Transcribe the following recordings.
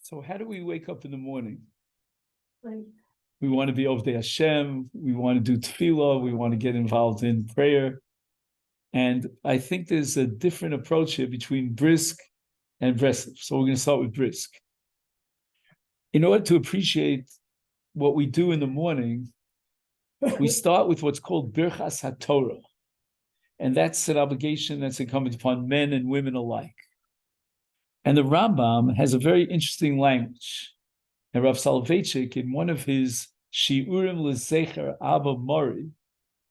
So how do we wake up in the morning? Right. We want to be over the Hashem. We want to do tefillah. We want to get involved in prayer. And I think there's a different approach here between Brisk and Breslav. So we're going to start with Brisk. In order to appreciate what we do in the morning, we start with what's called Birchas HaTorah. And that's an obligation that's incumbent upon men and women alike. And the Rambam has a very interesting language. And Rav Soloveitchik, in one of his Shiurim L'Zecher Abba Mori,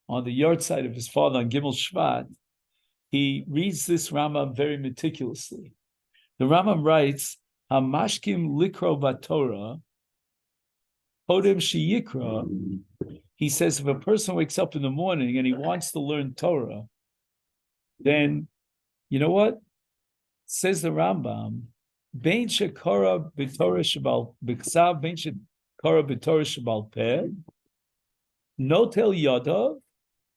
on the yahrzeit of his father on Gimel Shvat, he reads this Rambam very meticulously. The Rambam writes, Hamashkim likro batorah, podem sheyikra. He says, if a person wakes up in the morning and he wants to learn Torah, then, you know what? Says the Rambam, Bein shekara b'torah shabal b'ksav, bein shekara b'torah shabal peh, notel yadav,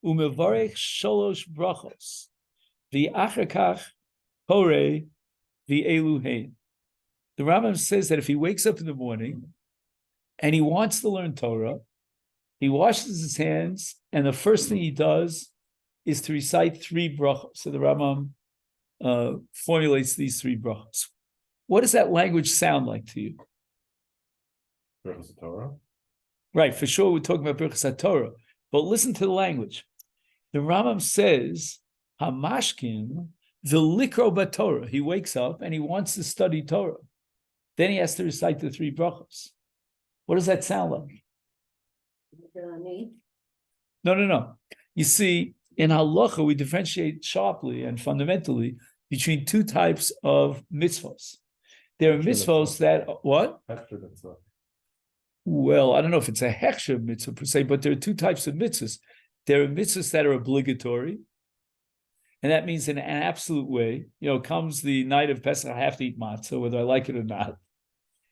umevarech sholosh brachos, v'achar kach koreh v'elu hein. The Rambam says that if he wakes up in the morning and he wants to learn Torah, he washes his hands, and the first thing he does is to recite 3 brachos. So the Rambam formulates these 3 brachos. What does that language sound like to you? Birchas Torah. Right, for sure we're talking about Birchas Torah, but listen to the language. The Rambam says, Hamashkim v'likro b'Torah. He wakes up and he wants to study Torah. Then he has to recite the 3 brachos. What does that sound like? No. You see, in halacha, we differentiate sharply and fundamentally between 2 types of mitzvos. There are mitzvos that, what? Well, I don't know if it's a hechsher mitzvah per se, but there are 2 types of mitzvahs. There are mitzvahs that are obligatory, and that means in an absolute way, comes the night of Pesach, I have to eat matzah, whether I like it or not.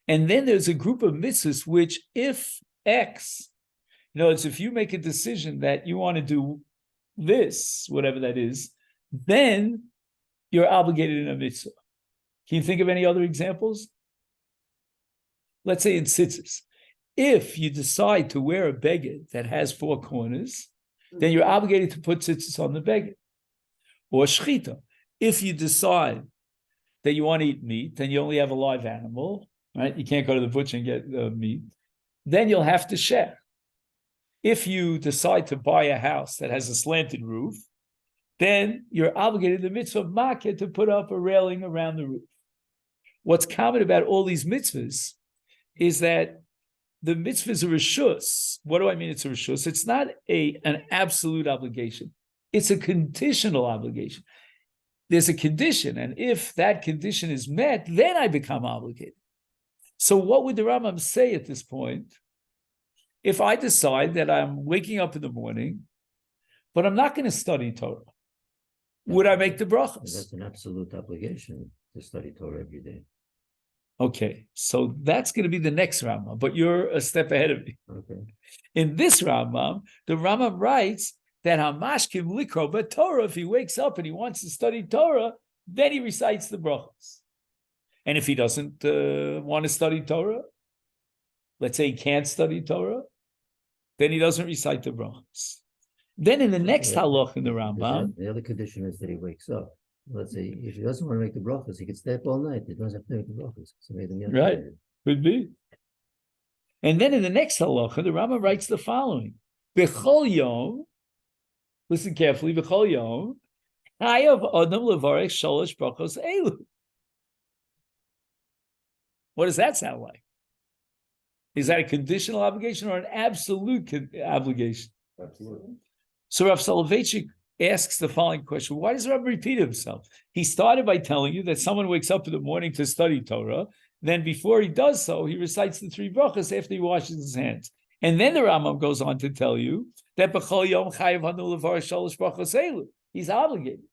And then there's a group of mitzvahs which, if X, it's if you make a decision that you want to do this, whatever that is, then you're obligated in a mitzvah. Can you think of any other examples? Let's say in tzitzis. If you decide to wear a beged that has 4 corners, then you're obligated to put tzitzis on the beged. Or shchita. If you decide that you want to eat meat, then you only have a live animal, right? You can't go to the butcher and get meat. Then you'll have to share. If you decide to buy a house that has a slanted roof, then you're obligated the mitzvah of makeh to put up a railing around the roof. What's common about all these mitzvahs is that the mitzvahs are reshus. What do I mean it's a reshus? It's not an absolute obligation. It's a conditional obligation. There's a condition, and if that condition is met, then I become obligated. So what would the Rambam say at this point? If I decide that I'm waking up in the morning, but I'm not going to study Torah, would I make the brachos? That's an absolute obligation to study Torah every day. Okay, so that's going to be the next Rambam, but you're a step ahead of me. Okay. In this Rambam, the Rambam writes that Hamashkim likro b'Torah, if he wakes up and he wants to study Torah, then he recites the brachos. And if he doesn't want to study Torah, let's say he can't study Torah, then he doesn't recite the brachos. Then in the next halach in the Rambam, the other condition is that he wakes up. Let's say if he doesn't want to make the brachos, he can stay up all night. He doesn't have to make the brachos. So right, could be. And then in the next halacha, the Rambam writes the following: B'chol yom, listen carefully. B'chol yom, chayav adam levarech shalosh brachos elu. What does that sound like? Is that a conditional obligation or an absolute obligation? Absolutely. So Rav Soloveitchik asks the following question: why does Rav repeat himself? He started by telling you that someone wakes up in the morning to study Torah. Then before he does so, he recites the 3 brachos after he washes his hands. And then the Rambam goes on to tell you that b'chol yom chayav anu levarech shalosh brachos elu. He's obligated.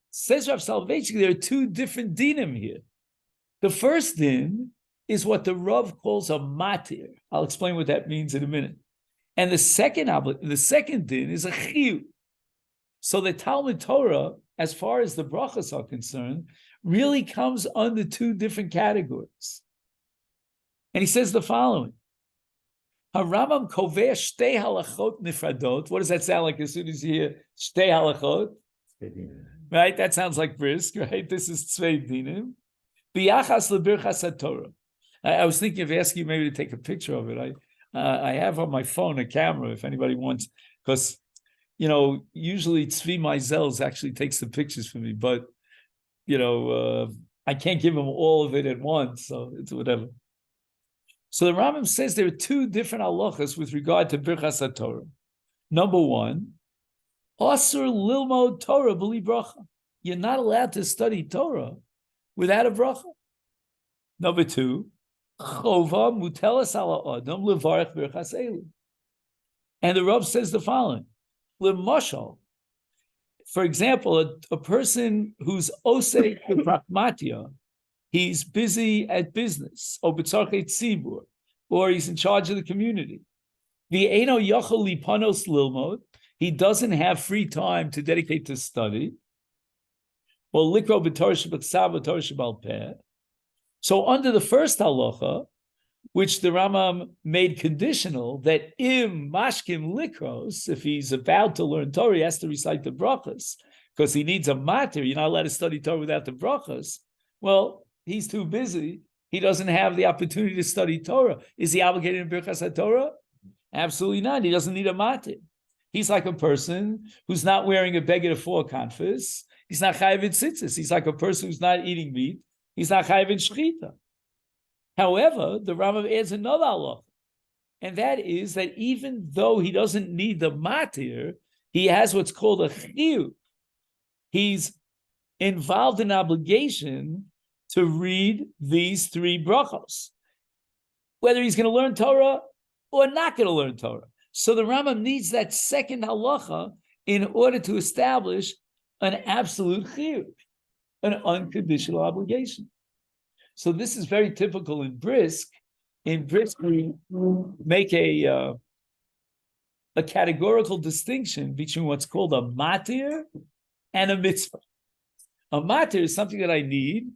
Says Rav Soloveitchik, there are 2 different dinim here. The first din is what the Rav calls a matir. I'll explain what that means in a minute. And the second din is a chiyuv. So the Talmud Torah, as far as the brachos are concerned, really comes under 2 different categories. And he says the following. Haramam koveh shtei halachot nifradot. What does that sound like as soon as you hear shtei halachot? Right? That sounds like Brisk, right? This is tzvei dinim. Biyachas lebirchas haTorah. I was thinking of asking you maybe to take a picture of it. I have on my phone a camera if anybody wants, because usually Tzvi Meisels actually takes the pictures for me, but I can't give him all of it at once, so it's whatever. So the Rambam says there are two different halachas with regard to Birchas HaTorah. Number one, Asur lilmod Torah b'li bracha. You're not allowed to study Torah without a bracha. Number two, Chova mutelas ala adam levarech birchas elu. And the Rav says the following: L'mashal, for example, a person who's osei pragmatia, he's busy at business, or b'tzarchei tzibur, or he's in charge of the community. V'eino yachol lipanos lilmod, he doesn't have free time to dedicate to study. Or likro b'torah sheb'ksav v'torah sheb'al peh. So under the first halacha, which the Rambam made conditional, that im mashkim likros, if he's about to learn Torah, he has to recite the brachas, because he needs a matir. You're not allowed to study Torah without the brachas. Well, he's too busy. He doesn't have the opportunity to study Torah. Is he obligated in Birchas HaTorah? Absolutely not. He doesn't need a matir. He's like a person who's not wearing a beged of 4 kanfas. He's not chayav in tzitzis. He's like a person who's not eating meat. He's not chayav in shechita. However, the Rambam adds another halacha, and that is that even though he doesn't need the matir, he has what's called a chiyuv. He's involved in obligation to read these 3 brachos, whether he's going to learn Torah or not going to learn Torah. So the Rambam needs that second halacha in order to establish an absolute chiyuv, an unconditional obligation. So this is very typical in Brisk. In Brisk, we make a categorical distinction between what's called a matir and a mitzvah. A matir is something that I need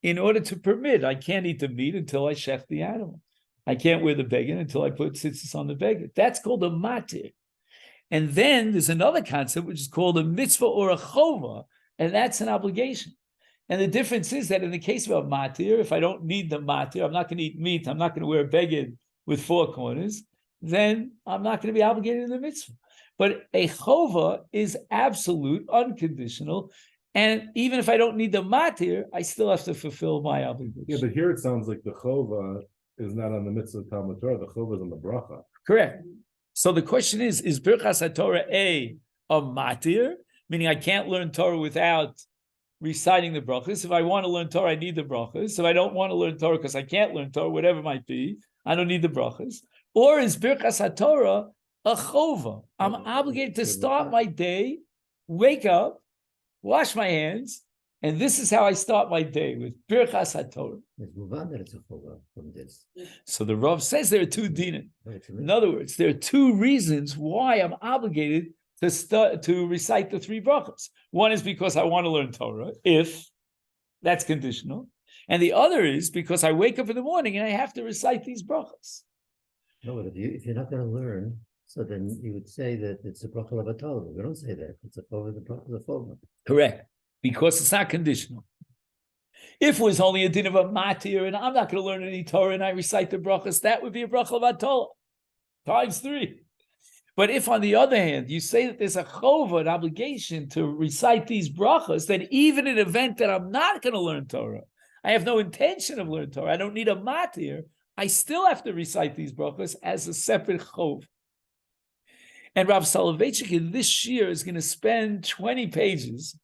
in order to permit. I can't eat the meat until I shech the animal. I can't wear the beged until I put tzitzis on the beged. That's called a matir. And then there's another concept which is called a mitzvah or a chova, and that's an obligation. And the difference is that in the case of a matir, if I don't need the matir, I'm not going to eat meat, I'm not going to wear a beged with 4 corners, then I'm not going to be obligated in the mitzvah. But a chova is absolute, unconditional, and even if I don't need the matir, I still have to fulfill my obligation. Yeah, but here it sounds like the chova is not on the mitzvah of Talmud Torah, the chova is on the bracha. Correct. So the question is Birchas HaTorah a matir, meaning I can't learn Torah without reciting the brachas? If I want to learn Torah, I need the brachas. If I don't want to learn Torah because I can't learn Torah, whatever it might be, I don't need the brachas. Or is Birchas HaTorah a chova? I'm obligated to start my day, wake up, wash my hands, and this is how I start my day, with Birchas HaTorah. Let's move on that it's a chova from this. So the Rav says there are 2 dinim. In other words, there are 2 reasons why I'm obligated to recite the 3 brachas. One is because I want to learn Torah, if that's conditional. And the other is because I wake up in the morning and I have to recite these brachas. No, but if you're not going to learn, so then you would say that it's a bracha levatol. We don't say that. It's a chova, the bracha levatol. Correct. Because it's not conditional. If it was only a din of a matir and I'm not going to learn any Torah and I recite the brachas, that would be a bracha levatol times 3. But if, on the other hand, you say that there's a chova, an obligation to recite these brachas, then even in an event that I'm not going to learn Torah, I have no intention of learning Torah, I don't need a matir, I still have to recite these brachas as a separate chov. And Rav Soloveitchik in this year is going to spend 20 pages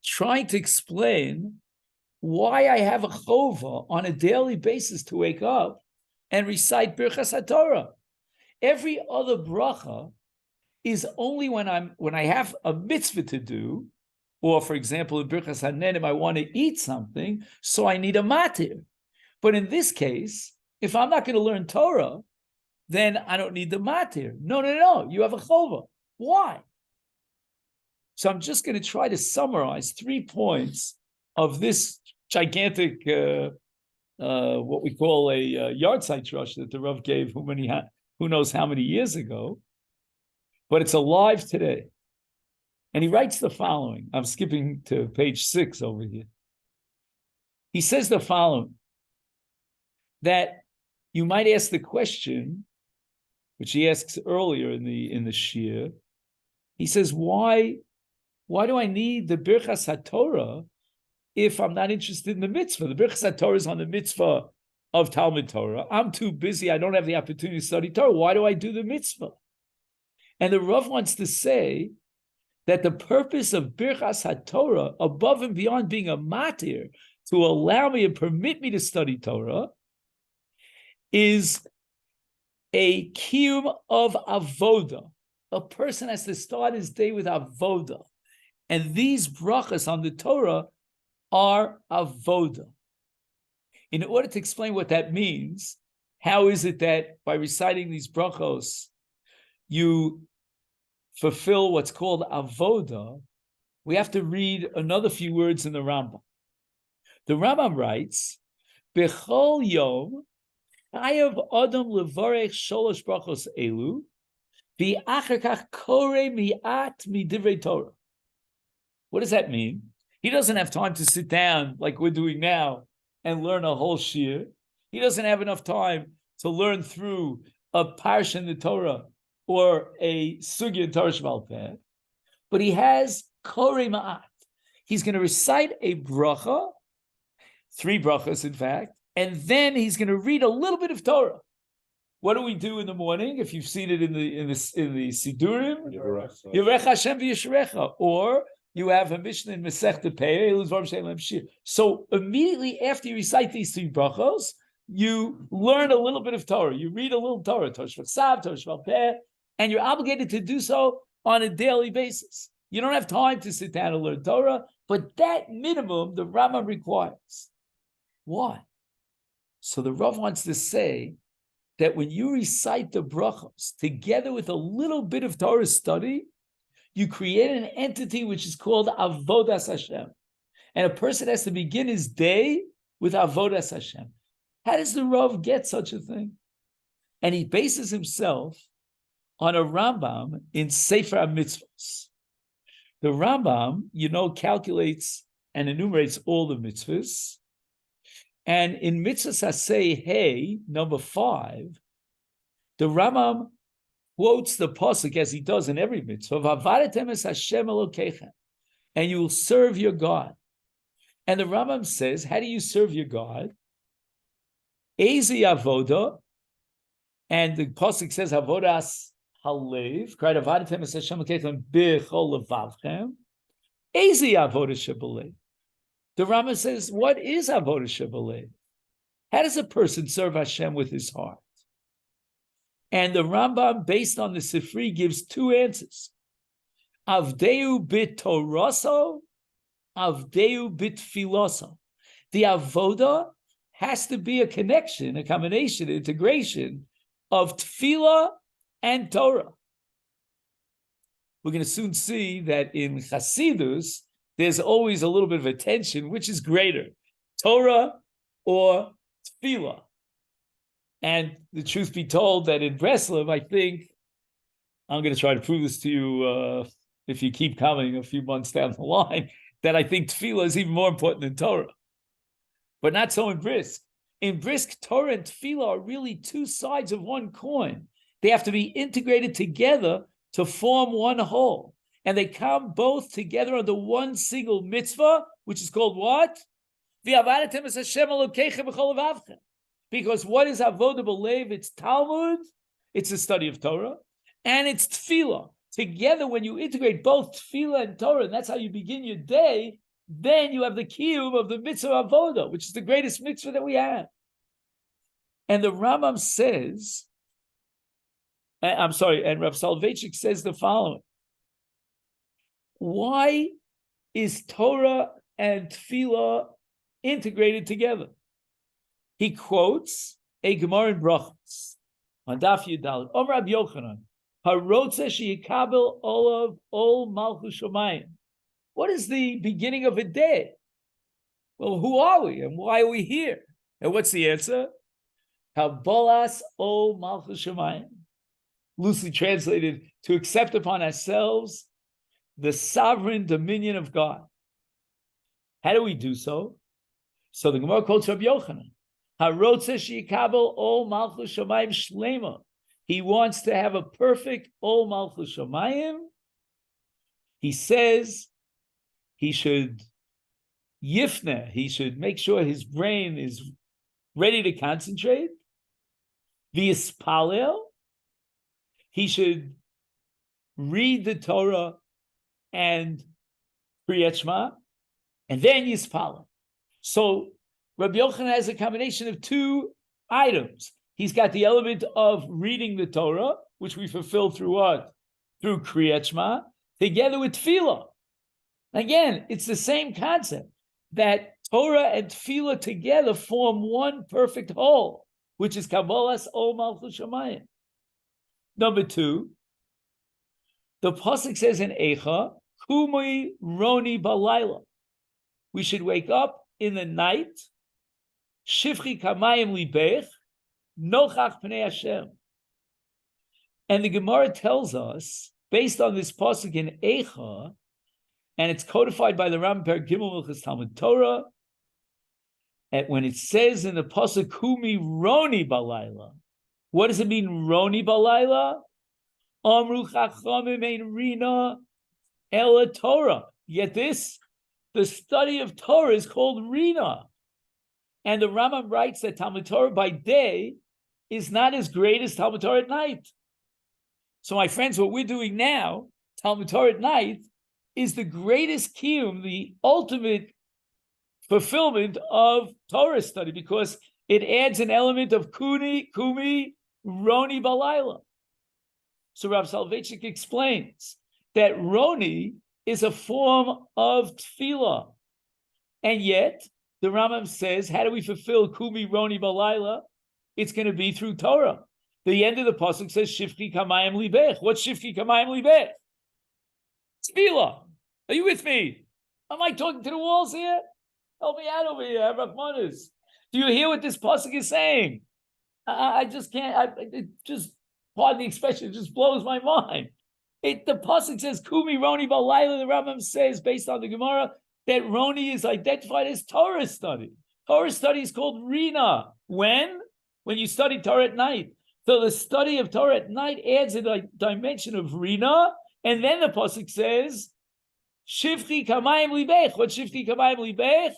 trying to explain why I have a chova on a daily basis to wake up and recite Birchas HaTorah. Every other bracha is only when I have a mitzvah to do, or for example, in Birchas HaNenim, I want to eat something, so I need a matir. But in this case, if I'm not going to learn Torah, then I don't need the matir. No, you have a chova. Why? So I'm just going to try to summarize 3 points of this gigantic what we call a yard site rush that the Rav gave who knows how many years ago, but it's alive today. And he writes the following. I'm skipping to page 6 over here. He says the following, that you might ask the question, which he asks earlier in the shir. He says, why do I need the Birchas HaTorah if I'm not interested in the mitzvah? The Birchas HaTorah is on the mitzvah of Talmud Torah. I'm too busy. I don't have the opportunity to study Torah. Why do I do the mitzvah? And the Rav wants to say that the purpose of Birchas HaTorah, above and beyond being a matir, to allow me and permit me to study Torah, is a kiyum of avoda. A person has to start his day with avoda. And these brachas on the Torah are avoda. In order to explain what that means, how is it that by reciting these brachos, you fulfill what's called avoda, we have to read another few words in the Rambam. The Rambam writes, Bechol yom, chayav adam levarech sholosh brachos elu, v'achar kach korei mi'at midivrei Torah. What does that mean? He doesn't have time to sit down like we're doing now and learn a whole shir. He doesn't have enough time to learn through a parsha in the Torah or a sugya in Torah Sheba'al Peh, but he has korei ma'at. He's going to recite a bracha, 3 brachas in fact, and then he's going to read a little bit of Torah. What do we do in the morning? If you've seen it in the Sidurim, Yirech Hashem v'Yisharecha, or you have a Mishnah in Masechta Pei. So immediately after you recite these 3 brachos, you learn a little bit of Torah. You read a little Torah, Torah Shvasav, Torah Sheba'al Peh, and you're obligated to do so on a daily basis. You don't have time to sit down and learn Torah, but that minimum the Rambam requires. Why? So the Rav wants to say that when you recite the brachos together with a little bit of Torah study, you create an entity which is called Avodas Hashem. And a person has to begin his day with Avodas Hashem. How does the Rav get such a thing? And he bases himself on a Rambam in Sefer HaMitzvos. The Rambam, calculates and enumerates all the mitzvahs. And in Mitzvahs Hasei Hey, number 5, the Rambam quotes the pasuk as he does in every mitzvah, V'avadetem es Hashem Elokeichem, and you will serve your God. And the Rambam says, how do you serve your God? Ezi avoda, and the pasuk says avodas halev, cried V'avadetem es Hashem Elokeichem b'chol levavchem. Ezi avoda shebalev. The Rambam says, what is avodah shebalev? How does a person serve Hashem with his heart? And the Rambam, based on the Sifri, gives 2 answers. Avdeu bit toraso, avdeu bit filoso. The avodah has to be a connection, a combination, an integration of tefillah and Torah. We're going to soon see that in Chasidus, there's always a little bit of a tension. Which is greater, Torah or tefillah? And the truth be told, that in Breslav, I think, I'm going to try to prove this to you if you keep coming a few months down the line, that I think tefillah is even more important than Torah. But not so in Brisk. In Brisk, Torah and tefillah are really 2 sides of one coin. They have to be integrated together to form one whole. And they come both together under one single mitzvah, which is called what? V'avadetem es Hashem Elokeichem b'chol levavchem. Because what is avodah b'lev? It's Talmud, it's the study of Torah, and it's tefillah. Together, when you integrate both tefillah and Torah, and that's how you begin your day, then you have the kiyum of the mitzvah avodah, which is the greatest mitzvah that we have. And the Rambam says, and Rav Soloveitchik says the following. Why is Torah and tefillah integrated together? He quotes a Gemara in Brachos on Daf Yudalid. Om Rab Yochanan, harotze sheyikabel olav ol malchus shamayim. What is the beginning of a day? Well, who are we and why are we here? And what's the answer? Kabbalas o Malchus Shemayim. Loosely translated, to accept upon ourselves the sovereign dominion of God. How do we do so? So the Gemara quotes Rabbi Yochanan. Harotze sheikabel ol Malchus Shemayim shlema. He wants to have a perfect ol Malchus Shemayim. He says he should yifne. He should make sure his brain is ready to concentrate. V'yispalel. He should read the Torah and Kriyat Shema, and then Yispalel. So Rabbi Yochanan has a combination of two items. He's got the element of reading the Torah, which we fulfill through what? Through Kriyat Shema, together with Tefillah. Again, it's the same concept, that Torah and Tefillah together form one perfect whole, which is Kabbalas o Malchus Shemayim. Number two, the pasuk says in Eicha, Kumui Roni Balayla. We should wake up in the night, Shifchi Kamayim Libech, Nochach Pnei Hashem. And the Gemara tells us, based on this pasuk in Eicha, and it's codified by the Rambam Per Gimel Milchas Talmud Torah, and when it says in the pasuk Kumi Roni Balayla, what does it mean, Roni Balayla? Amru Chachamim Ein Rina Ela Torah. Yet the study of Torah is called Rina. And the Rambam writes that Talmud Torah by day is not as great as Talmud Torah at night. So my friends, what we're doing now, Talmud Torah at night, is the greatest kiyum, the ultimate fulfillment of Torah study, because it adds an element of kumi, Roni Balayla. So Rav Soloveitchik explains that Roni is a form of tefillah. And yet, the Rambam says, how do we fulfill Kumi Roni Balayla? It's going to be through Torah. The end of the pasuk says, Shifchi Kamayim Libech. What's Shifchi Kamayim Libech? Tefillah. Are you with me? Am I talking to the walls here? Help me out over here, Rachmanis. Do you hear what this pasuk is saying? I just can't, it just, pardon the expression, it just blows my mind. The pasuk says, Kumi Roni Balayla. The Rambam says, based on the Gemara, that Roni is identified as Torah study. Torah study is called Rina. When you study Torah at night. So the study of Torah at night adds a dimension of Rina, and then the pasuk says, Shifchi Kamayim Libech. What's Shifchi Kamayim Libech?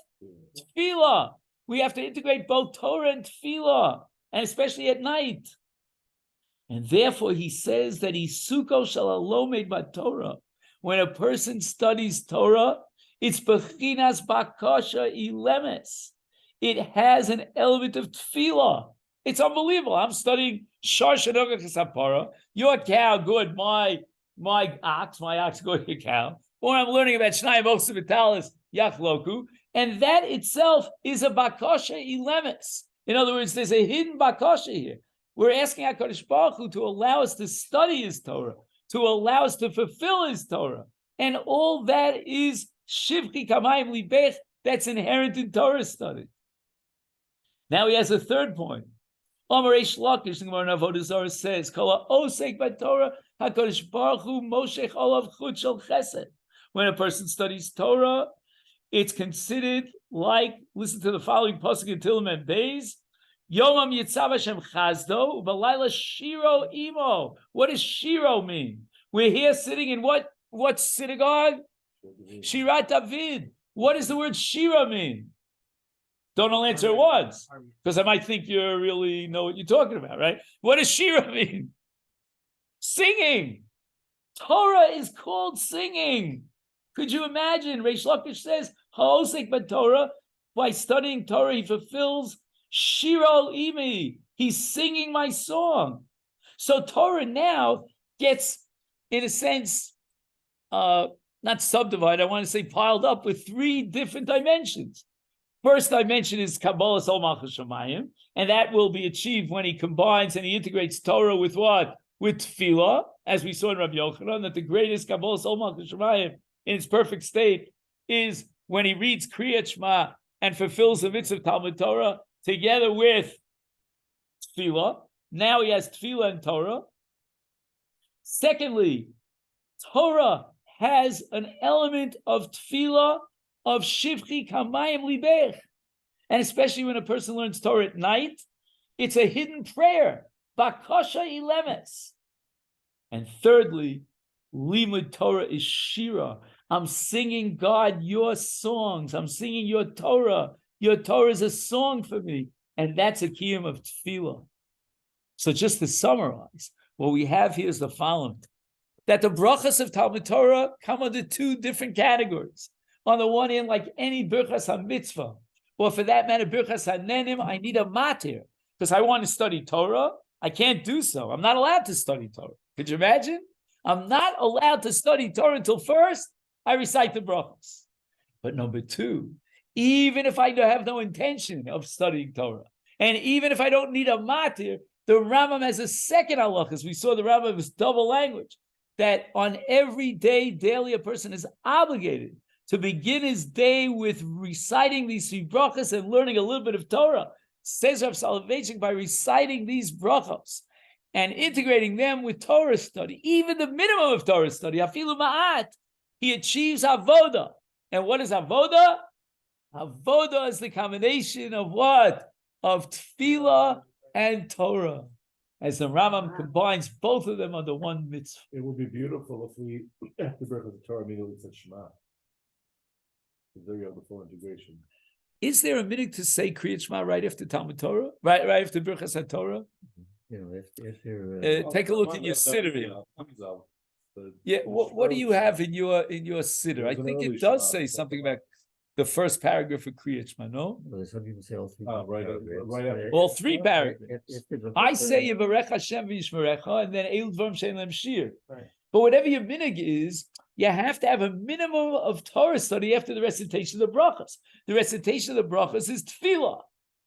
Tefillah. We have to integrate both Torah and Tefillah, and especially at night. And therefore he says that Isuko Shalalomed Torah. When a person studies Torah, it's Bechinas Bakasha Ilemes. It has an element of Tefillah. It's unbelievable. I'm studying Shar Shanoga Chesapara. Your cow, good. My ox, good, your cow. Or I'm learning about Shnai Mosa Vitalis Yachloku. And that itself is a Bakasha Ilemes. In other words, there's a hidden Bakasha here. We're asking HaKadosh Baruch Hu to allow us to study His Torah, to allow us to fulfill His Torah. And all that is Shivchi Kamayim Libech, that's inherent in Torah study. Now he has a third point. Amar Reish Lakish, the Gemara in Avodah Zarah says, Kol ha'osek b'Torah, HaKadosh Baruch Hu moshech olav chut shel chesed. When a person studies Torah, it's considered like, listen to the following pasuk in Tehillim and Beis, Yomam Yitzav Hashem Chazdo, Ubalayla Shiro Imo. What does Shiro mean? We're here sitting in what synagogue? Shirat David. What does the word Shira mean? Don't all answer at once, because I might think you really know what you're talking about, right? What does Shira mean? Singing. Torah is called singing. Could you imagine? Reish Lakish says, Ha'osek b'Torah, by studying Torah, he fulfills Shiro Imi. He's singing my song. So Torah now gets, in a sense, not subdivided, I want to say piled up with three different dimensions. First dimension is Kabbalas o Malchus Shemayim, and that will be achieved when he combines and he integrates Torah with what? With Tefillah, as we saw in Rabbi Yochanan, that the greatest Kabbalas o Malchus Shemayim in its perfect state is when he reads Kriyat Shema and fulfills the mitzvah of Talmud Torah, together with tefillah. Now he has tefillah and Torah. Secondly, Torah has an element of tefillah, of shivchi kamayim libech. And especially when a person learns Torah at night, it's a hidden prayer. Bakasha ilemes. And thirdly, limud Torah is shira. I'm singing, God, your songs. I'm singing your Torah. Your Torah is a song for me. And that's a kiyum of tefillah. So just to summarize, what we have here is the following. That the brachas of Talmud Torah come under two different categories. On the one hand, like any birchas ha-mitzvah, or for that matter, birchas ha-nenim, I need a matir. Because I want to study Torah, I can't do so. I'm not allowed to study Torah. Could you imagine? I'm not allowed to study Torah until first I recite the brachas. But number two, even if I have no intention of studying Torah, and even if I don't need a matir, the Rambam has a second halacha, as we saw the Rambam was double language, that on every day, daily, a person is obligated to begin his day with reciting these three brachas and learning a little bit of Torah. Says Rav Soloveitchik, by reciting these brachas and integrating them with Torah study, even the minimum of Torah study, afilu ma'at, he achieves avoda. And what is avoda? Avoda is the combination of what? Of tefillah and Torah. As the Rambam combines both of them under one mitzvah. It would be beautiful if we, after birth of the Torah, immediately said Shema. There you have the full integration. Is there a minute to say Kriyat Shema right after Talmud Torah? Right after Birchas HaTorah? You know, if you're Take a look in your siddur here. Yeah, what do you have in your siddur? I think it does say something about the first paragraph of Kriyat Shema, no? well, some people say all three. Right paragraphs. All three paragraphs. If the I book- say Yivarech Hashem v'yishmerecha, and then Eil Dvarim Shein Lehem Shir. Right. But whatever your minhag is, you have to have a minimum of Torah study after the recitation of the brachas. The recitation of the brachas is tefillah.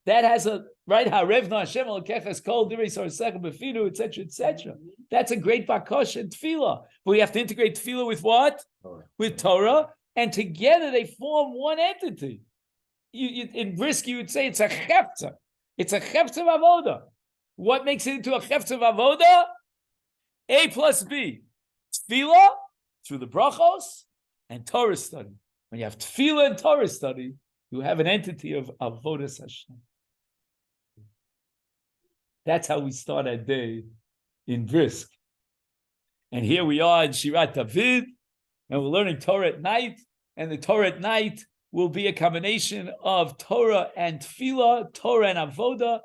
That has a right. Harevna Hashem Elokecha Kol Direi Sarsech Befidu, etc., etc. That's a great bakosha and tefillah. But we have to integrate tefillah with what? With Torah, and together they form one entity. In Brisk, you would say it's a chefza. It's a chefza of avoda. What makes it into a chefza of avoda? A plus B. Tefillah through the brachos and Torah study. When you have tefillah and Torah study, you have an entity of avodas Hashem. That's how we start our day in Brisk. And here we are in Shirat David, and we're learning Torah at night, and the Torah at night will be a combination of Torah and Tefillah, Torah and Avoda,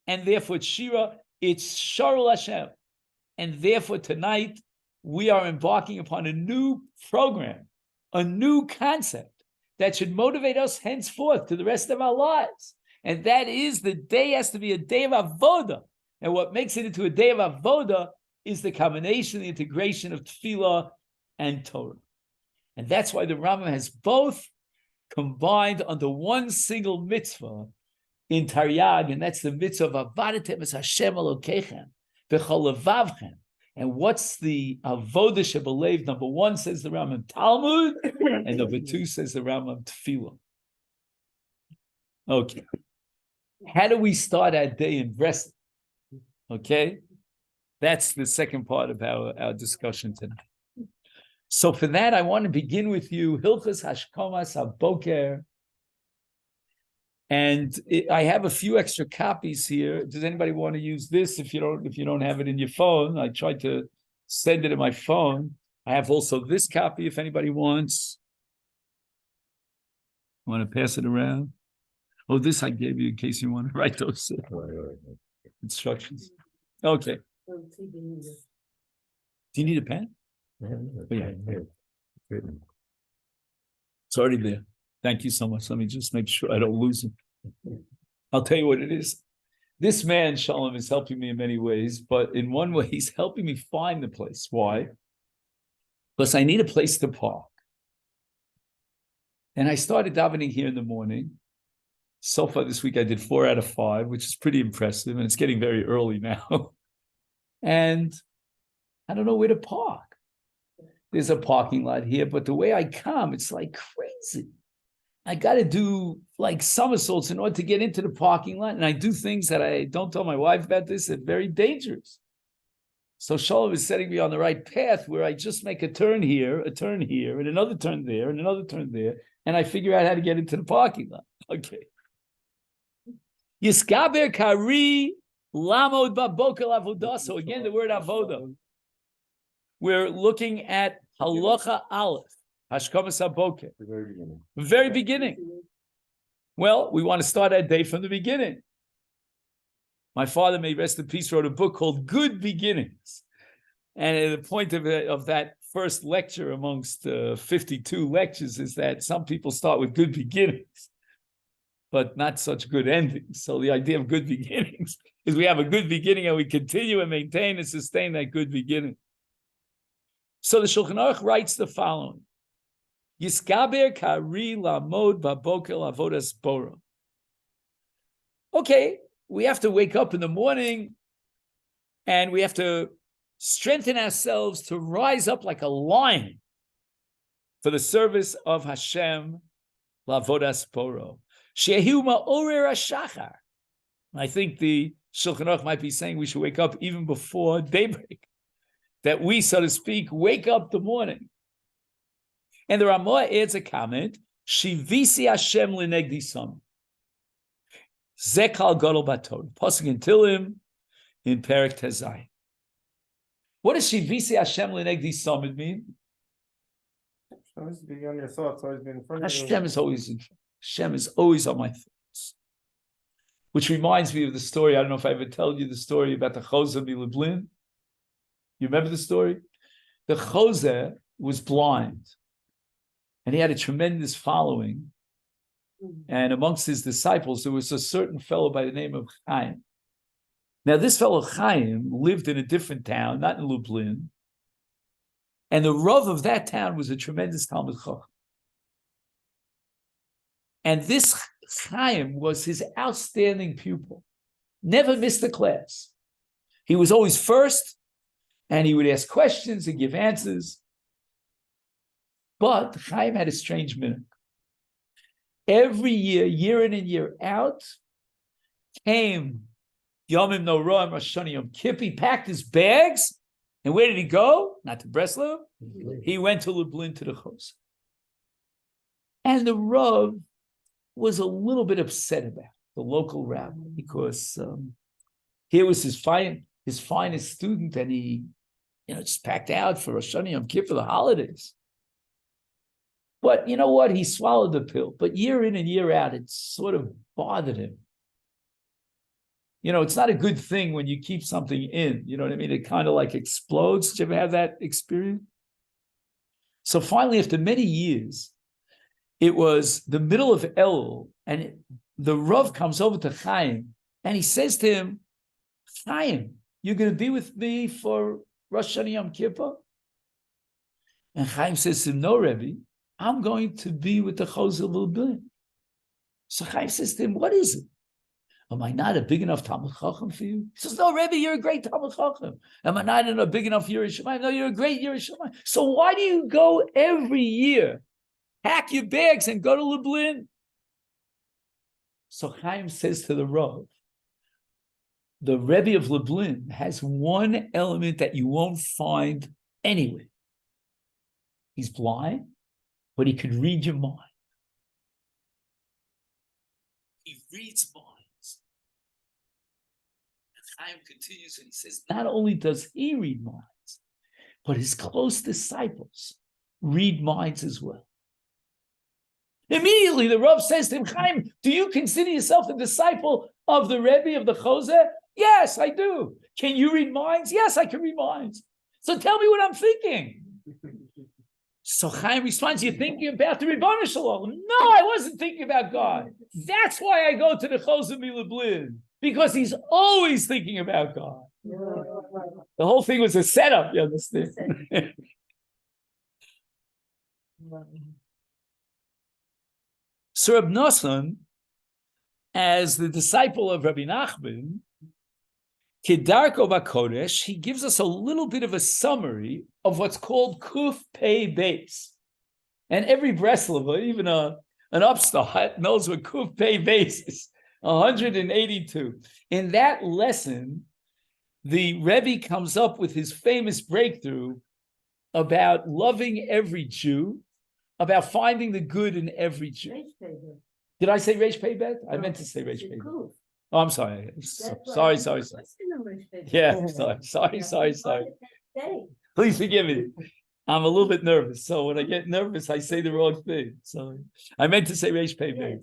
and therefore it's Shira, it's Sharul Hashem. And therefore tonight, we are embarking upon a new program, a new concept that should motivate us henceforth to the rest of our lives. And that is the day has to be a day of Avoda. And what makes it into a day of Avoda is the combination, the integration of Tefillah and Torah. And that's why the Rambam has both combined under one single mitzvah in Taryag, and that's the mitzvah of Avadatem es Hashem Elokechem v'chol levavchem. And what's the avodah shebelev? Number one says the Rambam Talmud, and number two says the Rambam Tefillah. Okay, how do we start our day in Breslav? Okay, that's the second part of our discussion tonight. So for that, I want to begin with you, Hilchos Hashkomas HaBoker. And I have a few extra copies here. Does anybody want to use this? If you don't have it in your phone, I tried to send it in my phone. I have also this copy if anybody wants. Want to pass it around? Oh, this I gave you in case you want to write those instructions. Okay. Do you need a pen? Yeah. It's already there. Thank you so much. Let me just make sure I don't lose it. I'll tell you what it is. This man, Shalom, is helping me in many ways, but in one way, he's helping me find the place. Why? Because I need a place to park. And I started davening here in the morning. So far this week, I did 4 out of 5, which is pretty impressive, and it's getting very early now. And I don't know where to park. There's a parking lot here, but the way I come, it's like crazy. I got to do like somersaults in order to get into the parking lot. And I do things that I don't tell my wife about this. They're very dangerous. So Shalom is setting me on the right path where I just make a turn here, and another turn there, and another turn there. And I figure out how to get into the parking lot. Okay. Yiskaber kari lamod babokel avodah. So again, the word avodah. We're looking at halacha aleph, hashkamas haboker. The very beginning. Very beginning. Well, we want to start our day from the beginning. My father, may rest in peace, wrote a book called Good Beginnings. And the point of that first lecture amongst 52 lectures is that some people start with good beginnings, but not such good endings. So the idea of good beginnings is we have a good beginning and we continue and maintain and sustain that good beginning. So the Shulchan Aruch writes the following. Yiskaber kari lamod babokel avodas bora. Okay, we have to wake up in the morning and we have to strengthen ourselves to rise up like a lion for the service of Hashem, lavodas boro. Shehu ma'orer hashachar. I think the Shulchan Aruch might be saying we should wake up even before daybreak, that we, so to speak, wake up the morning. And the Ramah adds a comment, Shivisi Hashem l'negdi sam. Zekal gadol bator. Pasuk in Tilim in Perek Tezai. What does Shivisi Hashem l'negdi sam mean? Always be on your thoughts, always be in front of you. Hashem is always on my thoughts. Which reminds me of the story, I don't know if I ever told you the story about the Choser Milublin. You remember the story? The Choser was blind. And he had a tremendous following. And amongst his disciples, there was a certain fellow by the name of Chaim. Now, this fellow Chaim lived in a different town, not in Lublin. And the Rav of that town was a tremendous Talmid Chacham. And this Chaim was his outstanding pupil. Never missed a class. He was always first, and he would ask questions and give answers. But Chaim had a strange minhag. Every year, year in and year out, came Yomim Noraim Rosh Hashanah Yom Kippur. He packed his bags, and where did he go? Not to Breslav. He went to Lublin to the Chos. And the Rav was a little bit upset about it, the local rabbi, because here was his finest student, and he, just packed out for Rosh Hashanah Yom Kippur for the holidays. But you know what? He swallowed the pill. But year in and year out, it sort of bothered him. It's not a good thing when you keep something in. You know what I mean? It kind of like explodes. Did you ever have that experience? So finally, after many years, it was the middle of Elul, and the Rav comes over to Chaim, and he says to him, Chaim, you're going to be with me for Rosh Hashanah Yom Kippur? And Chaim says to him, no, Rebbe, I'm going to be with the Choser Lublin. So Chaim says to him, what is it? Am I not a big enough Talmid Chacham for you? He says, no, Rebbe, you're a great Talmid Chacham. Am I not a big enough Yerei Shamayim? No, you're a great Yerei Shamayim. So why do you go every year, pack your bags and go to Lublin? So Chaim says to the Rav, the Rebbe of Lublin has one element that you won't find anywhere. He's blind, but he could read your mind. He reads minds. And Chaim continues and he says, not only does he read minds, but his close disciples read minds as well. Immediately, the Rav says to him, Chaim, do you consider yourself a disciple of the Rebbe, of the Choser? Yes, I do. Can you read minds? Yes, I can read minds. So tell me what I'm thinking. So Chaim responds, you're thinking about the Ribono Shel Olam. No, I wasn't thinking about God. That's why I go to the Choser Milublin, because he's always thinking about God. The whole thing was a setup, you understand? So Reb Nosson, as the disciple of Rabbi Nachman, Kedarko Bakodesh, he gives us a little bit of a summary of what's called Kuf Pei Beis. And every Breslav, even a an upstart, knows what Kuf Pei Beis is. 182. In that lesson, the Rebbe comes up with his famous breakthrough about loving every Jew, about finding the good in every Jew. Did I say Reish Pei Bet? I meant to say Reish Pei Bet. Oh, I'm sorry. Sorry. Yeah, sorry. Please forgive me. I'm a little bit nervous. So when I get nervous, I say the wrong thing. So I meant to say Reish Pei Bet.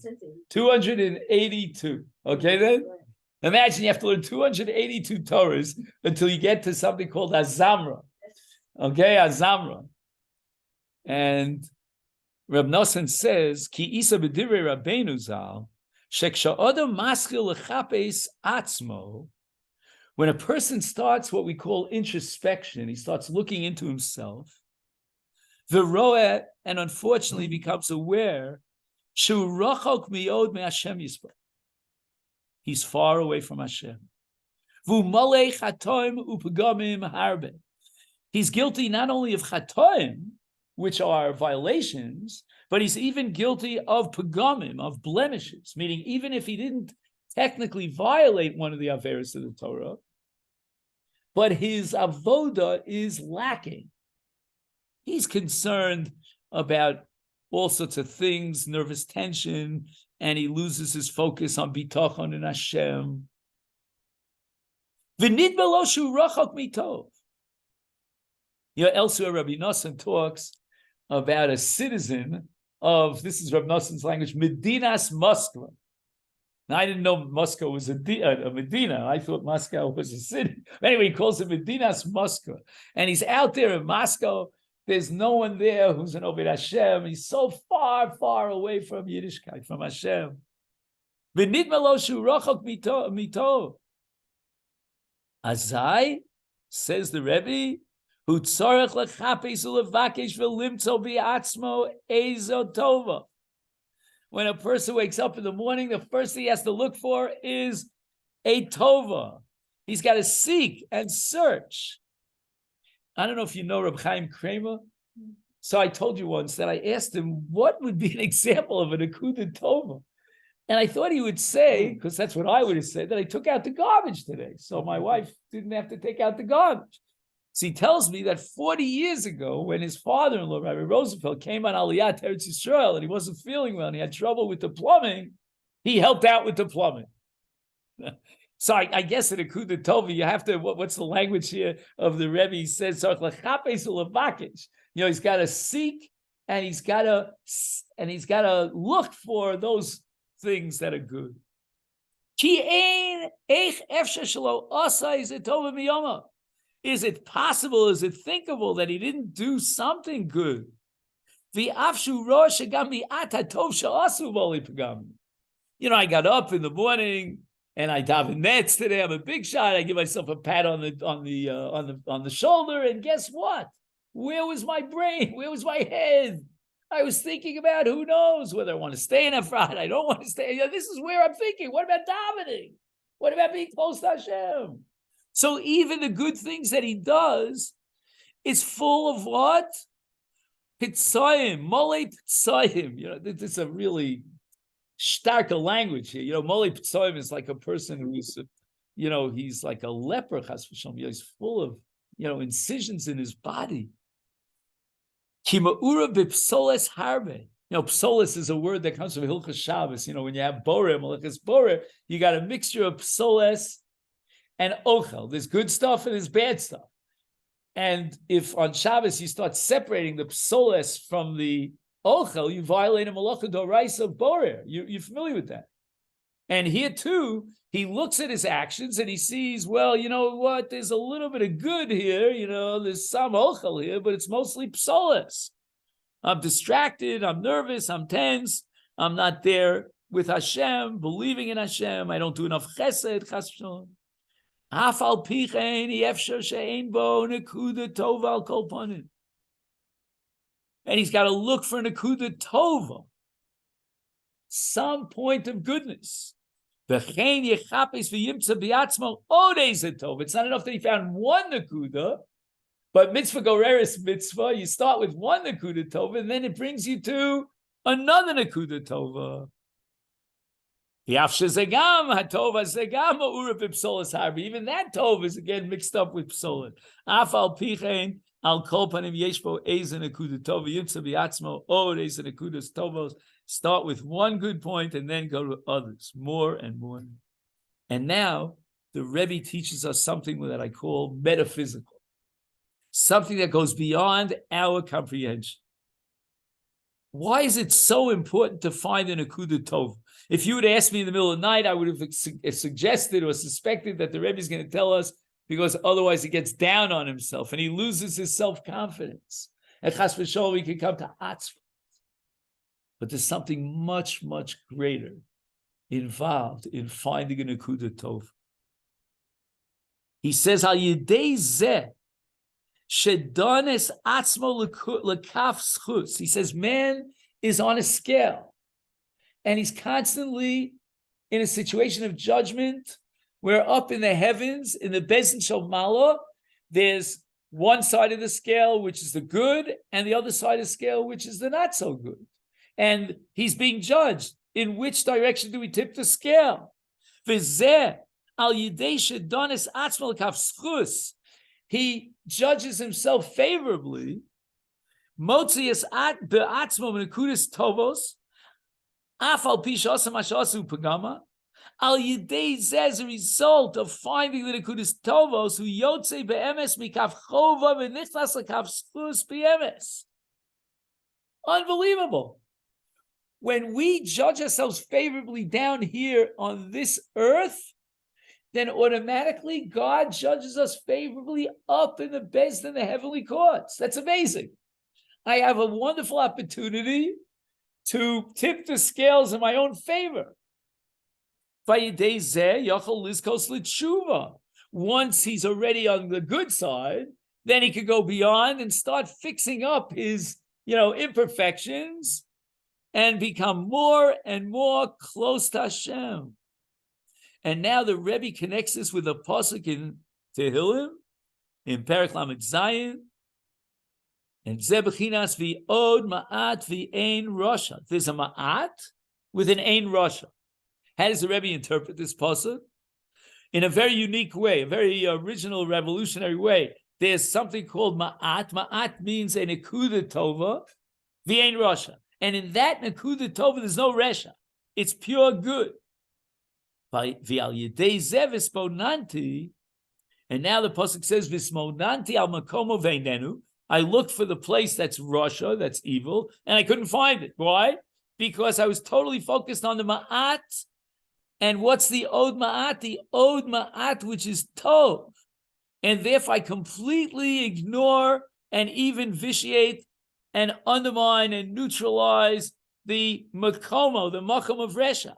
282. Okay then? Imagine you have to learn 282 Torahs until you get to something called Azamra. Okay, Azamra. And Reb Nosson says, Ki isa b'divrei Rabbeinu Zal, sheksha maskil lechapes atzmo, when a person starts what we call introspection, he starts looking into himself, v'roeh, and unfortunately becomes aware, shu rachok miyod me'Hashem yisparach. He's far away from Hashem. V'umalei chatoim u'pegamim harbe. He's guilty not only of chatoim, which are violations, but he's even guilty of pagamim, of blemishes, meaning even if he didn't technically violate one of the averos of the Torah, but his avoda is lacking. He's concerned about all sorts of things, nervous tension, and he loses his focus on bitachon and Hashem. V'nidba lo shu rachok mitov. Elsewhere Rabbi Nosson talks about a citizen of, this is Rabbi Nosson's language, Medinas Moscow. Now, I didn't know Moscow was a Medina. I thought Moscow was a city. Anyway, he calls it Medinas Moscow. And he's out there in Moscow. There's no one there who's an Oved Hashem. He's so far, far away from Yiddishkeit, from Hashem. V'nidma lo shu rachok mito. Azai, says the Rebbe, when a person wakes up in the morning, the first thing he has to look for is a tova. He's got to seek and search. I don't know if you know Reb Chaim Kramer. So I told you once that I asked him what would be an example of an akudah tova. And I thought he would say, because that's what I would have said, that I took out the garbage today. So my wife didn't have to take out the garbage. So he tells me that 40 years ago, when his father-in-law, Rabbi Rosenfeld, came on Aliyah to Eretz Yisrael and he wasn't feeling well and he had trouble with the plumbing, he helped out with the plumbing. So I guess in Akudah Tova, you have to, what's the language here of the Rebbe? He says, he's got to seek and he's got to look for those things that are good. Is it possible, is it thinkable that he didn't do something good? You know, I got up in the morning and I daven nets today. I'm a big shot. I give myself a pat on the shoulder, and guess what? Where was my brain? Where was my head? I was thinking about who knows whether I want to stay in Efrat. I don't want to stay. This is where I'm thinking. What about davening? What about being close to Hashem? So even the good things that he does is full of what? Pitzayim, mole pitzayim. You know, this is a really stark language here. You know, mole pitzayim is like a person who's, you know, he's like a leper, chas v'shalom. He's full of, you know, incisions in his body. Kima'ura b'psoles harbe. You know, psoles is a word that comes from Hilchas Shabbos. You know, when you have boreh, malachas boreh, you got a mixture of psoles and ochel. There's good stuff and there's bad stuff. And if on Shabbos you start separating the psoles from the ochel, you violate a malacha doraisa of borer. You're familiar with that. And here too, he looks at his actions and he sees, well, you know what? There's a little bit of good here. You know, there's some ochel here, but it's mostly psoles. I'm distracted. I'm nervous. I'm tense. I'm not there with Hashem, believing in Hashem. I don't do enough chesed, chas v'shalom. And he's got to look for Nakuda Tova, some point of goodness. It's not enough that he found one Nakuda, but mitzvah goreris mitzvah, you start with one Nakuda Tova, and then it brings you to another Nakuda Tova. Even that Tov is again mixed up with Psolit. Afal Pichein al kol panim yeshbo ezen Nakuda Tova yimtza biatzmo od ezen Nakudas Tovos. Start with one good point and then go to others, more and more. And now the Rebbe teaches us something that I call metaphysical, something that goes beyond our comprehension. Why is it so important to find an Nakuda Tov? If you would ask me in the middle of the night, I would have suggested or suspected that the Rebbe is going to tell us because otherwise he gets down on himself and he loses his self-confidence. And chas v'sholom, we can come to atzvah. But there's something much, much greater involved in finding a Nakuda Tov. He says, Al yidei zeh, shedones atzmo lekaf schus. He says, man is on a scale, and he's constantly in a situation of judgment where up in the heavens, in the Bezin Shel Mala, there's one side of the scale, which is the good, and the other side of the scale, which is the not so good. And he's being judged. In which direction do we tip the scale? He judges himself favorably. Al yidei zeh, as a result of finding the nekudas tovos, who yotze be'emes mikaf chova v'nichnas lekaf schus be'emes. Unbelievable. When we judge ourselves favorably down here on this earth, then automatically God judges us favorably up in the Beis Din, the heavenly courts. That's amazing. I have a wonderful opportunity to tip the scales in my own favor. Once he's already on the good side, then he could go beyond and start fixing up his, imperfections and become more and more close to Hashem. And now the Rebbe connects this with a pasuk in Tehillim, in Perek Lamed Zayin, and Zeh Bechinas v'od ma'at v'ein rasha. There's a ma'at with an ein rasha. How does the Rebbe interpret this pasuk? In a very unique way, a very original, revolutionary way. There's something called ma'at. Ma'at means a nekuda tova, v'ein rasha. And in that nekuda tova, there's no resha. It's pure good. And now the pasuk says, "Vismonanti al makomo veinenu." I looked for the place that's rasha, that's evil, and I couldn't find it. Why? Because I was totally focused on the ma'at. And what's the od ma'at? The od ma'at, which is tov. And therefore I completely ignore and even vitiate and undermine and neutralize the makomo, the makom of resha.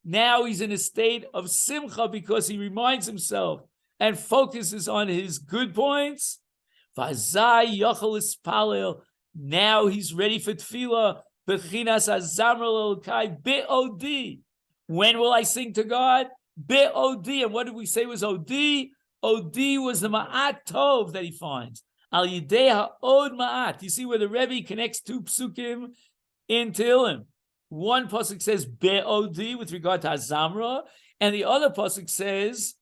Now he's in a state of simcha because he reminds himself and focuses on his good points. Now he's ready for tefillah. When will I sing to God? Be'odi. And what did we say was Odi? Odi was the ma'at tov that he finds. Al yidei ha'od ma'at. You see where the Rebbe connects two psukim in Tehillim. One pasuk says Be'odi with regard to Hazamra, and the other pasuk says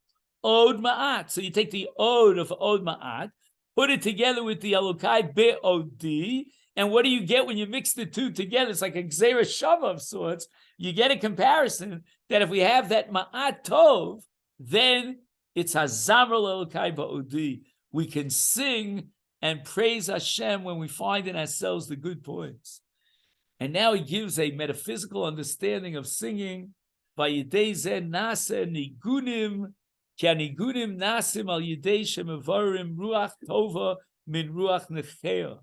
Od ma'at. So you take the Od of Od ma'at, put it together with the Elokai Be'odi, and what do you get when you mix the two together? It's like a Gzeira Shava of sorts. You get a comparison that if we have that Ma'at Tov, then it's Hazamra Elokai Ba'odi. We can sing and praise Hashem when we find in ourselves the good points. And now he gives a metaphysical understanding of singing. Vayidei zeh nase nigunim, ki anigunim nasim al yidei shemevarim ruach tova min ruach nechea.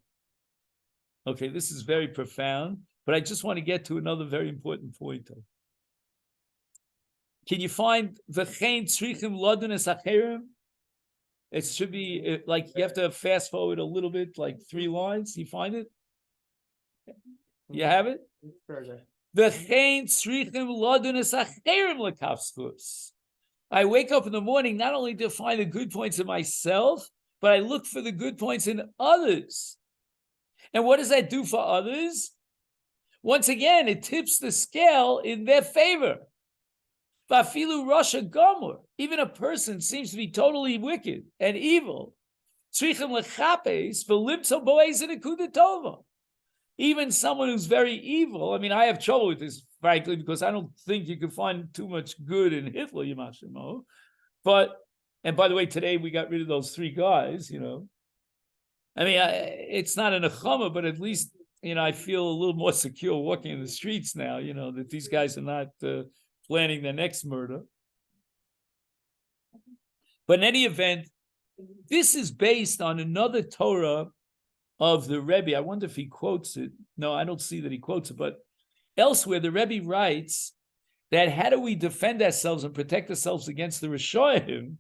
Okay, this is very profound, but I just want to get to another very important point. Can you find v'chein tzrichim lodunes acherim? It should be like you have to fast forward a little bit, like 3 lines. You find it? You have it? V'chein tzrichim lodunes acherim lekaf schus. I wake up in the morning not only to find the good points in myself, but I look for the good points in others. And what does that do for others? Once again, it tips the scale in their favor. Vafilu Rasha Gomor, even a person seems to be totally wicked and evil. Even someone who's very evil. I mean, I have trouble with this, frankly, because I don't think you can find too much good in Hitler, Yamashimo. But, and by the way, today we got rid of those 3 guys, I mean, it's not an achama, but at least, I feel a little more secure walking in the streets now, that these guys are not planning their next murder. But in any event, this is based on another Torah of the Rebbe. I wonder if he quotes it. No, I don't see that he quotes it, but elsewhere the Rebbe writes that how do we defend ourselves and protect ourselves against the Rishonim?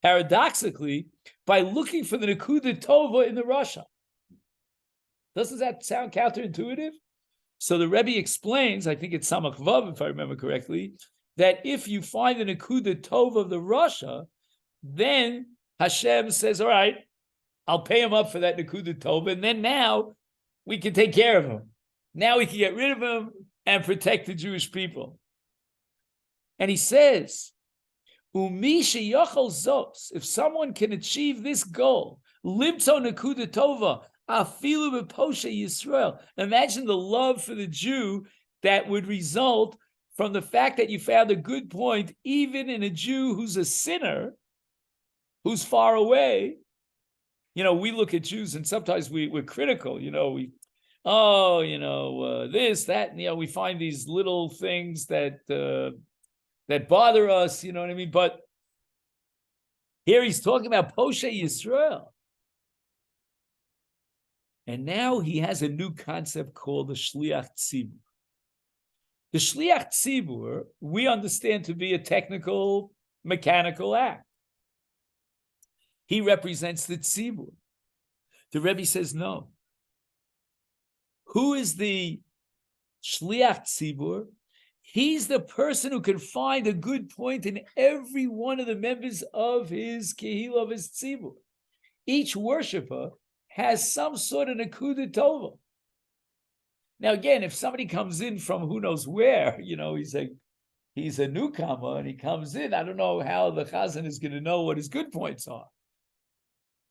Paradoxically, by looking for the Nekuda Tova in the Rasha. Doesn't that sound counterintuitive? So the Rebbe explains, I think it's Samach Vav, if I remember correctly, that if you find the Nekuda Tova of the Rasha, then Hashem says, all right, I'll pay him up for that Nekuda Tova, and then now we can take care of him. Now we can get rid of him and protect the Jewish people. And he says, if someone can achieve this goal, limto nekuda tova, afilu b'poshe Yisrael. Imagine the love for the Jew that would result from the fact that you found a good point, even in a Jew who's a sinner, who's far away. We look at Jews and sometimes we're critical. This, that, and, we find these little things that bother us, you know what I mean? But here he's talking about Poshe Yisrael. And now he has a new concept called the Shliach Tzibur. The Shliach Tzibur, we understand to be a technical, mechanical act. He represents the Tzibur. The Rebbe says no. Who is the Shliach Tzibur? He's the person who can find a good point in every one of the members of his kehillah, of his tzibur. Each worshiper has some sort of nekuda tova. Now, again, if somebody comes in from who knows where, he's a newcomer and he comes in, I don't know how the chazan is going to know what his good points are.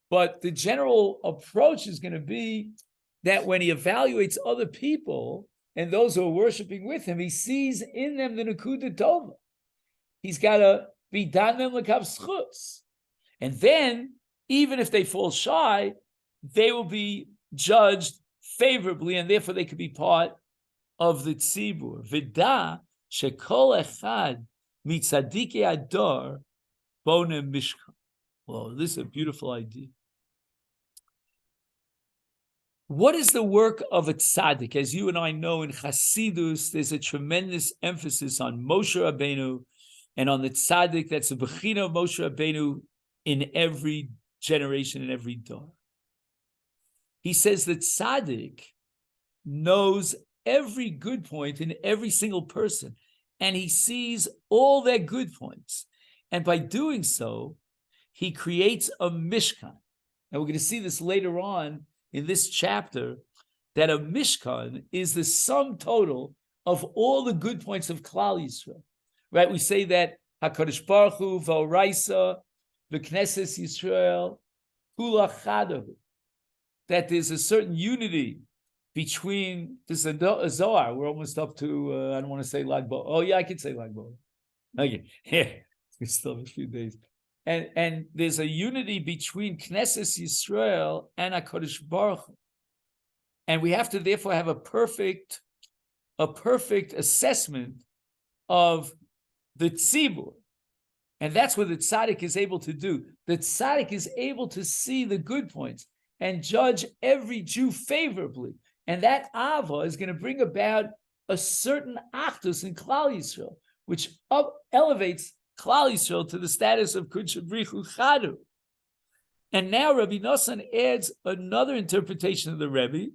But the general approach is going to be that when he evaluates other people, and those who are worshiping with him, he sees in them the Nekuda Tova. He's got to be danem l'kav schutz. And then, even if they fall shy, they will be judged favorably, and therefore they could be part of the tzibur. V'da shekol echad mitzadikei ador bonem mishkan. Well, this is a beautiful idea. What is the work of a tzaddik? As you and I know, in Hasidus, there's a tremendous emphasis on Moshe Rabbeinu and on the tzaddik that's a bechina of Moshe Rabbeinu in every generation, in every door. He says that tzaddik knows every good point in every single person, and he sees all their good points. And by doing so, he creates a mishkan. And we're going to see this later on in this chapter, that a mishkan is the sum total of all the good points of Klal Yisrael. Right? We say that HaKadosh Baruch Hu v'oraisa v'knesses Yisrael kula chadahu, that there's a certain unity between, this is a Zohar, we're almost up to, I don't want to say Lag Bo. Oh yeah, I can say Lag Bo. Okay, yeah, we still have a few days. And there's a unity between Knesset Yisrael and HaKadosh Baruch Hu. And we have to therefore have a perfect assessment of the tzibur. And that's what the tzaddik is able to do. The tzaddik is able to see the good points and judge every Jew favorably. And that ava is going to bring about a certain achdus in Klal Yisrael, which elevates Klal Yisrael to the status of Kudsha Brichu Chadu. And now Rabbi Nosson adds another interpretation of the Rebbe,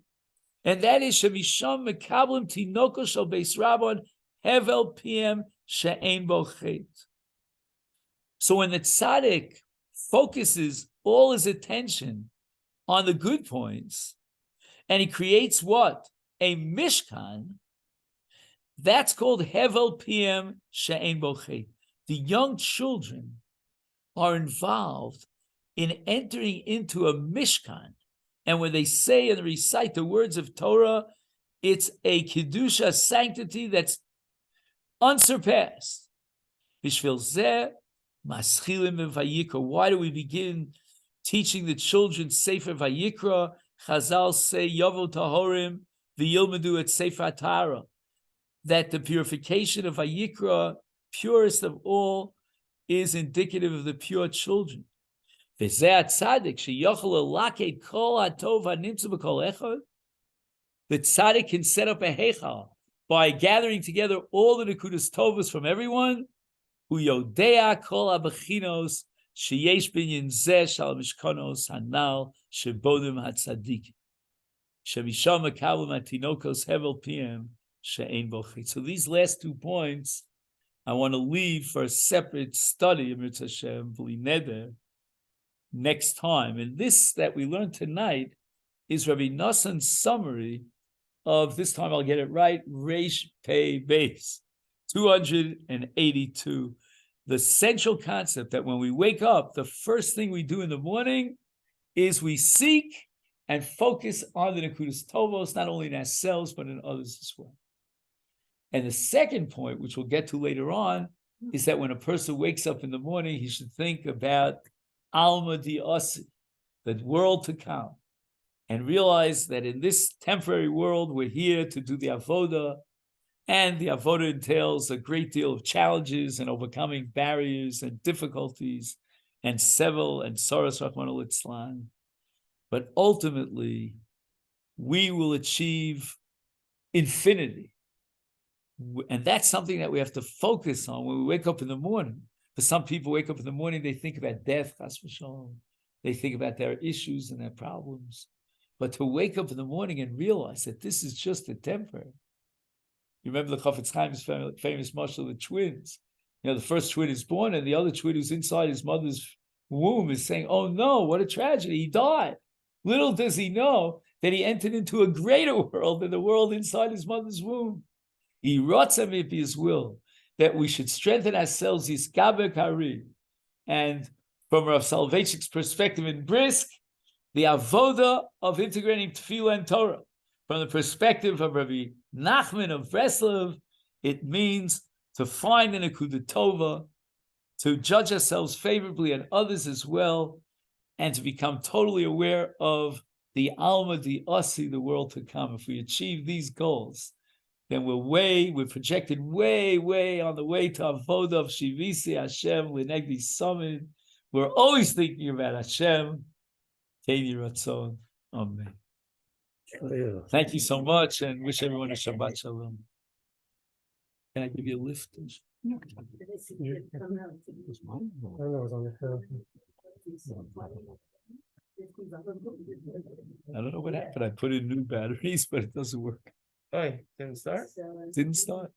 and that is Shemisham Mekablim Tinoko Shel Beis Rabban Hevel PM She'ein Bo Chet. So when the tzaddik focuses all his attention on the good points, and he creates what? A Mishkan. That's called Hevel PM She'ein Bo Chet. The young children are involved in entering into a Mishkan. And when they say and recite the words of Torah, it's a Kedusha sanctity that's unsurpassed. Bishvil zeh maschilim vayikra. Why do we begin teaching the children Sefer Vayikra? Chazal say Yovel Tahorim v'yilmedu et Sefer Tara. That the purification of Vayikra, purest of all, is indicative of the pure children. The tzaddik can set up a heichal by gathering together all the nekudas tovas from everyone. Who yodea kol habechinos sheyesh binyan zeh shal mishkanos hanal shebodim hatzadik shemisham mekabel matinokos hevel pm she'ein bo chet. So these last 2 points I want to leave for a separate study of Mitzvah Hashem B'li Neder next time. And this that we learned tonight is Rabbi Nassan's summary of, this time I'll get it right, Reish Pei Beis, 282. The central concept that when we wake up, the first thing we do in the morning is we seek and focus on the Nekudas Tovos, not only in ourselves, but in others as well. And the second point, which we'll get to later on, is that when a person wakes up in the morning, he should think about Alma Di Asi, the world to come, and realize that in this temporary world, we're here to do the Avodah, and the Avodah entails a great deal of challenges and overcoming barriers and difficulties and Sevel and Soros Rachmana Litzlan. But ultimately, we will achieve infinity. And that's something that we have to focus on when we wake up in the morning. For some people, wake up in the morning, they think about death, chas v'shalom. They think about their issues and their problems. But to wake up in the morning and realize that this is just a temporary. You remember the Chafetz Chaim's famous mashal of the twins. You know, the first twin is born, and the other twin who's inside his mother's womb is saying, "Oh no, what a tragedy, he died." Little does he know that he entered into a greater world than the world inside his mother's womb. He wrote him if his will, that we should strengthen ourselves, Yiskaber Kari. And from Rav Soloveitchik's perspective in Brisk, the avoda of integrating tefillah and Torah. From the perspective of Rabbi Nachman of Breslav, it means to find an Nekuda Tova, to judge ourselves favorably and others as well, and to become totally aware of the Alma Di Asi, the world to come. If we achieve these goals, then we're projected way on the way to Avodah of Shivisi Hashem L'negdi Summit. We're always thinking about Hashem. Keini Ratzon. Amen. Thank you so much, and wish everyone a Shabbat Shalom. Can I give you a lift? I don't know, it was on the phone. I don't know what happened. I put in new batteries, but it doesn't work. Oh, didn't start? Didn't start.